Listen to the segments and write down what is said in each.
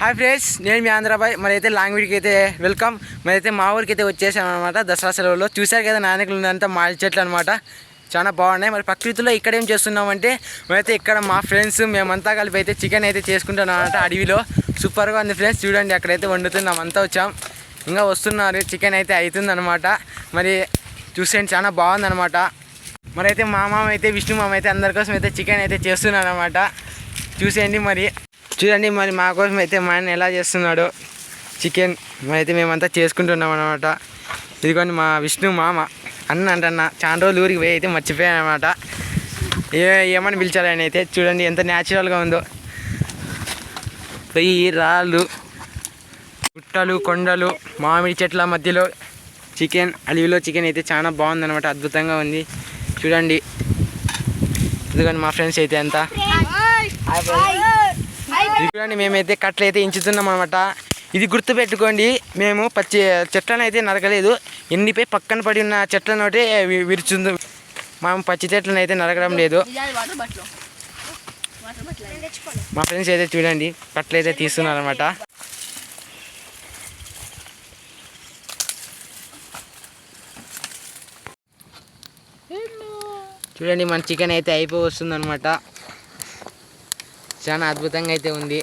Hi friends, నేను మీ ఆంధ్రాబాయ్. మరైతే long వీడికి అయితే వెల్కమ్. మరైతే మా ఊరికి అయితే వచ్చేసాను అనమాట. దసరా సెలవుల్లో చూశారు కదా, నాయకులు ఉన్నంతా మామిడి చెట్లు అనమాట. చాలా బాగున్నాయి. మరి ప్రకృతిలో ఇక్కడ ఏం చేస్తున్నామంటే, మేమైతే ఇక్కడ మా ఫ్రెండ్స్ మేమంతా కలిపి అయితే చికెన్ అయితే చేసుకుంటాం అనమాట. అడవిలో సూపర్గా ఉంది ఫ్రెండ్స్. చూడండి, అక్కడైతే వండుతున్నాం, అంతా వచ్చాం, ఇంకా వస్తున్నారు. చికెన్ అయితే అవుతుంది అనమాట. మరి చూసేయండి, చాలా బాగుందనమాట. మరి అయితే మా మామ అయితే విష్ణు మామ అయితే అందరికోసం అయితే చికెన్ అయితే చేస్తున్నాడు అనమాట. చూసేయండి. మరి చూడండి, మరి మా కోసం అయితే మా ఆయన ఎలా చేస్తున్నాడు చికెన్. మరి అయితే మేమంతా చేసుకుంటున్నాం అనమాట. ఇదిగోండి మా విష్ణు మామ, అన్న అంటన్నా. చాలా రోజులు ఊరికి పోయి అయితే మర్చిపోయాను అనమాట. ఏమని పిలిచారు ఆయన అయితే. చూడండి ఎంత న్యాచురల్గా ఉందో. పొయ్యి, రాళ్ళు, గుట్టలు, కొండలు, మామిడి చెట్ల మధ్యలో చికెన్, అడవిలో చికెన్ అయితే చాలా బాగుందన్నమాట. అద్భుతంగా ఉంది. చూడండి, ఇదిగోండి మా ఫ్రెండ్స్ అయితే అంతా. చూడండి, మేమైతే కట్టలు అయితే ఇంచుతున్నాం అనమాట. ఇది గుర్తుపెట్టుకోండి, మేము పచ్చి చెట్లను అయితే నరకలేదు. ఎండిపోయి పక్కన పడి ఉన్న చెట్లను ఒకటి విరుచుంది. మేము పచ్చి చెట్లను అయితే నరకడం లేదు. మా ఫ్రెండ్స్ అయితే చూడండి కట్టలు అయితే తీస్తున్నారు అనమాట. చూడండి, మన చికెన్ అయితే అయిపోయి వస్తుంది అనమాట. చాలా అద్భుతంగా అయితే ఉంది.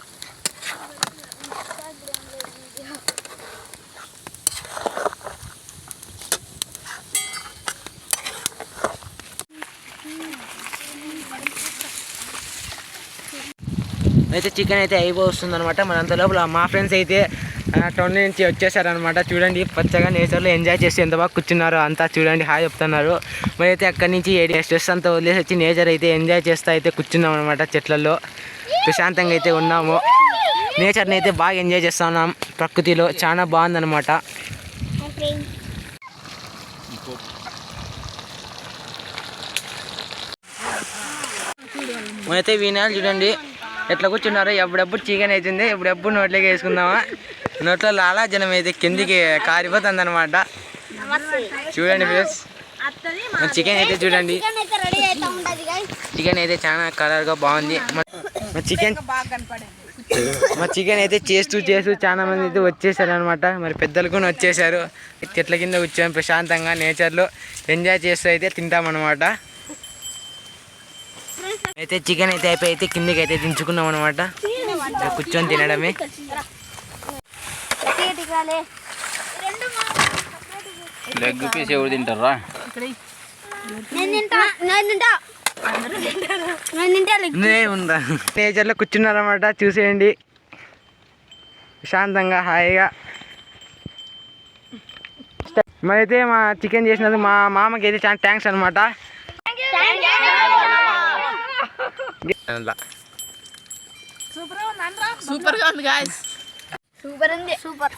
అయితే చికెన్ అయితే అయిపోయి వస్తుంది అనమాట. మన అంత లోపల మా ఫ్రెండ్స్ అయితే టౌన్ నుంచి వచ్చేసారనమాట. చూడండి, పచ్చగా నేచర్లో ఎంజాయ్ చేసి ఎంత బాగా కూర్చున్నారు అంతా. చూడండి, హాయ్ చెప్తున్నారు. మరి అయితే అక్కడి నుంచి స్ట్రెస్ అంతా వదిలేసి వచ్చి నేచర్ అయితే ఎంజాయ్ చేస్తూ అయితే కూర్చున్నాం అనమాట. చెట్లలో ప్రశాంతంగా అయితే ఉన్నాము. నేచర్ని అయితే బాగా ఎంజాయ్ చేస్తూ ఉన్నాం. ప్రకృతిలో చాలా బాగుందన్నమాట. అయితే వినాలి చూడండి ఎట్లా కూర్చున్నారో. ఎప్పుడెప్పుడు చికెన్ అవుతుంది, ఎప్పుడెప్పుడు నోట్లోకి వేసుకుందామా. నోట్లో లాలాజనం అయితే కిందికి కారిపోతుంది అనమాట. చూడండి ఫ్రెండ్స్, చికెన్ అయితే చూడండి. చికెన్ అయితే చాలా కలర్గా బాగుంది. మా చికెన్ అయితే చేస్తూ చాలా మంది అయితే వచ్చేసారు అనమాట. మరి పెద్దలు కూడా వచ్చేసారు. చెట్ల కింద కూర్చొని ప్రశాంతంగా నేచర్లో ఎంజాయ్ చేస్తూ అయితే తింటామన్నమాట. అయితే చికెన్ అయితే అయిపోయి అయితే కిందకి అయితే దించుకున్నాం అనమాట. కూర్చొని తినడమే. లెగ్ పీస్ ఎవరు తింటారా? నేచర్లో కూర్చున్నారన్నమాట. చూసేయండి, శాంతంగా హాయిగా. మరి అయితే మా చికెన్ చేసినందుకు మా మామకి అయితే చాలా థ్యాంక్స్ అనమాట. సూపర్గా ఉంది గాయ్స్.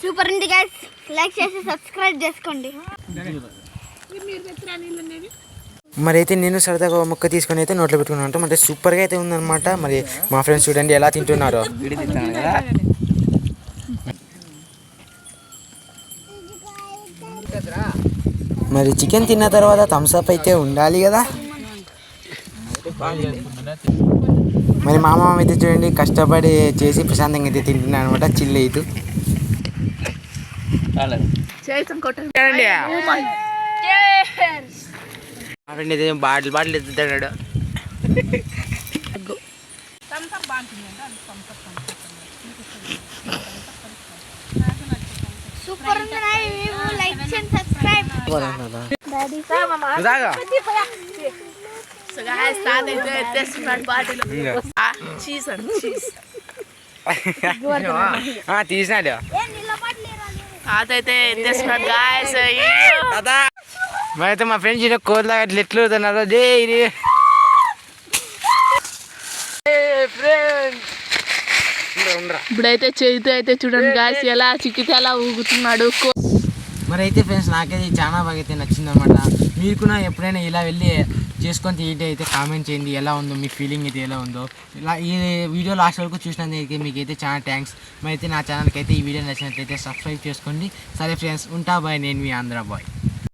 సూపర్ ఉంది గాయ్స్. లైక్ చేసి సబ్స్క్రైబ్ చేసుకోండి. మరి అయితే నేను సరదాగా ముక్క తీసుకొని అయితే నోట్లో పెట్టుకున్నాను. అంటే సూపర్గా అయితే ఉందన్నమాట. మరి మా ఫ్రెండ్స్ చూడండి ఎలా తింటున్నారో. మరి చికెన్ తిన్న తర్వాత థమ్స్అప్ అయితే ఉండాలి కదా. మరి మా మామ అయితే చూడండి కష్టపడి చేసి ప్రశాంతంగా అయితే తింటున్నాను అనమాట. చిల్లు అయితే మా ఫ్రెండ్ అయితే బాటిల్ ఎత్తుతాడు. సూపర్ ఉంది. లైక్ చేసి సబ్స్క్రైబ్. So guys, start అయితే తెస్తున్నాడు బాటిల్. చీజ్ అండ్ చీజ్ తీసినాడు. అదైతే తెస్తున్నాడు గాయ్స్. మరి అయితే మా ఫ్రెండ్స్ కోర్లా అట్లా ఎట్లు అవుతున్నారు. ఇప్పుడైతే చేతితో అయితే చూడండి గాయ్స్ ఎలా చిక్కితే ఎలా ఊగుతున్నాడు. మరి అయితే ఫ్రెండ్స్ నాకైతే చాలా బాగా అయితే నచ్చింది అనమాట. మీరు కూడా ఎప్పుడైనా ఇలా వెళ్ళి చేసుకొని తింటే అయితే కామెంట్ చేయండి ఎలా ఉందో, మీ ఫీలింగ్ అయితే ఎలా ఉందో. ఇలా ఈ వీడియో లాస్ట్ వరకు చూసినందుకు మీకు అయితే చాలా థ్యాంక్స్. మరి అయితే నా ఛానల్కి అయితే ఈ వీడియో నచ్చినట్లయితే సబ్స్క్రైబ్ చేసుకోండి. సరే ఫ్రెండ్స్, ఉంటా బాయ్. నేను మీ ఆంధ్రా బాయ్.